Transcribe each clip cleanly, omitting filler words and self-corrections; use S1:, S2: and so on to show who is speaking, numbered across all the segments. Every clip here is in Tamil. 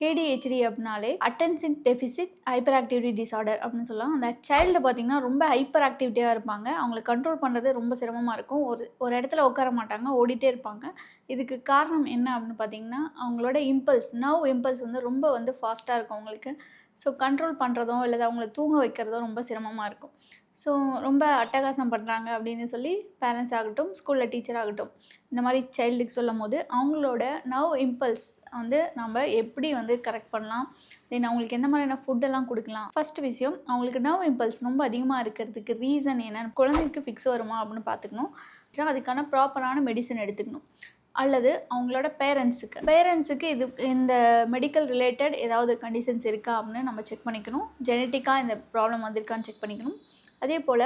S1: ஏடிஹெச்டி அப்படினாலே attention deficit hyper activity disorder அப்படின்னு சொல்லலாம். அந்த சைல்டு பார்த்தீங்கன்னா ரொம்ப ஹைப்பர் ஆக்டிவிட்டியாக இருப்பாங்க. அவங்கள கண்ட்ரோல் பண்ணுறது ரொம்ப சிரமமாக இருக்கும். ஒரு ஒரு இடத்துல உட்கார மாட்டாங்க, ஓடிட்டே இருப்பாங்க. இதுக்கு காரணம் என்ன அப்படின்னு பார்த்தீங்கன்னா, அவங்களோட நர்வ் இம்பல்ஸ் வந்து ரொம்ப ஃபாஸ்ட்டாக இருக்கும் அவங்களுக்கு. ஸோ கண்ட்ரோல் பண்ணுறதோ இல்லது அவங்கள தூங்க வைக்கிறதோ ரொம்ப சிரமமாக இருக்கும். ஸோ ரொம்ப அட்டகாசம் பண்ணுறாங்க அப்படின்னு சொல்லி பேரண்ட்ஸ் ஆகட்டும், ஸ்கூலில் டீச்சர் ஆகட்டும், இந்த மாதிரி சைல்டுக்கு சொல்லும்போது அவங்களோட நர்வ் இம்பல்ஸ் நம்ம எப்படி கரெக்ட் பண்ணலாம், தென் அவங்களுக்கு எந்த மாதிரியான ஃபுட்டெல்லாம் கொடுக்கலாம். ஃபர்ஸ்ட் விஷயம், அவங்களுக்கு நர்வ் இம்பல்ஸ் ரொம்ப அதிகமாக இருக்கிறதுக்கு ரீசன் என்னென்னு குழந்தைக்கு ஃபிக்ஸ் வருமா அப்படின்னு பார்த்துக்கணும். அதுக்கான ப்ராப்பரான மெடிசன் எடுத்துக்கணும். அல்லது அவங்களோட பேரண்ட்ஸுக்கு இந்த மெடிக்கல் ரிலேட்டட் ஏதாவது கண்டிஷன்ஸ் இருக்கா அப்படின்னு நம்ம செக் பண்ணிக்கணும். ஜெனட்டிக்காக இந்த ப்ராப்ளம் வந்திருக்கான்னு செக் பண்ணிக்கணும். அதே போல்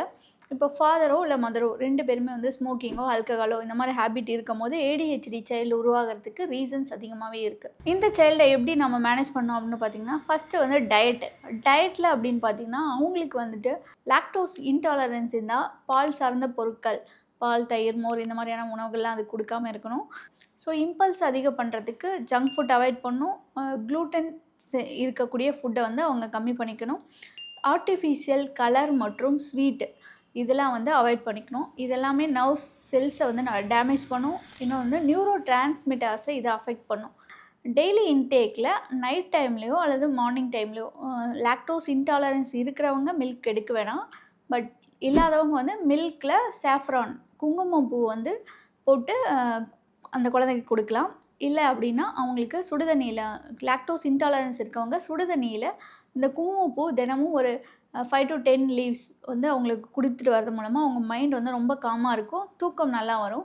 S1: இப்போ ஃபாதரோ இல்லை மதரோ 2 பேருமே ஸ்மோக்கிங்கோ ஆல்கஹாலோ இந்த மாதிரி ஹேபிட் இருக்கும் போது ஏடிஹெச்டி சைல்டு உருவாகிறதுக்கு ரீசன்ஸ் அதிகமாகவே இருக்குது. இந்த சைல்டை எப்படி நம்ம மேனேஜ் பண்ணோம் அப்படின்னு பார்த்தீங்கன்னா, ஃபஸ்ட்டு டயட்டில் அப்படின்னு பார்த்தீங்கன்னா அவங்களுக்கு லாக்டோஸ் இன்டாலரன்ஸ் இருந்தால் பால் சார்ந்த பொருட்கள், பால், தயிர், மோர் இந்த மாதிரியான உணவுகள்லாம் அது கொடுக்காமல் இருக்கணும். ஸோ இம்பல்ஸ் அதிகம் பண்ணுறதுக்கு ஜங்க் ஃபுட் அவாய்ட் பண்ணணும். க்ளூட்டன் இருக்கக்கூடிய ஃபுட்டை அவங்க கம்மி பண்ணிக்கணும். ஆர்டிஃபிஷியல் கலர் மற்றும் ஸ்வீட் இதெல்லாம் அவாய்ட் பண்ணிக்கணும். இதெல்லாமே நர்வ் செல்ஸை டேமேஜ் பண்ணும். இன்னொன்று நியூரோ டிரான்ஸ்மிட்டர்ஸை இதை அஃபெக்ட் பண்ணும். டெய்லி இன்டேக்கில் நைட் டைம்லேயோ அல்லது மார்னிங் டைம்லேயோ லாக்டோஸ் இன்டாலரன்ஸ் இருக்கிறவங்க மில்க் எடுக்க வேணாம். பட் இல்லாதவங்க மில்கில் சாஃப்ரான் குங்குமப்பூ போட்டு அந்த குழந்தைக்கு கொடுக்கலாம். இல்லை அப்படின்னா அவங்களுக்கு சுடுதண்ணியில் லாக்டோஸ் இன்டாலரன்ஸ் இருக்கவங்க சுடுதண்ணியில் இந்த குங்குமப்பூ தினமும் ஒரு 5 to 10 லீவ்ஸ் அவங்களுக்கு கொடுத்துட்டு வரது மூலமாக அவங்க மைண்ட் ரொம்ப காமாக இருக்கும், தூக்கம் நல்லா வரும்.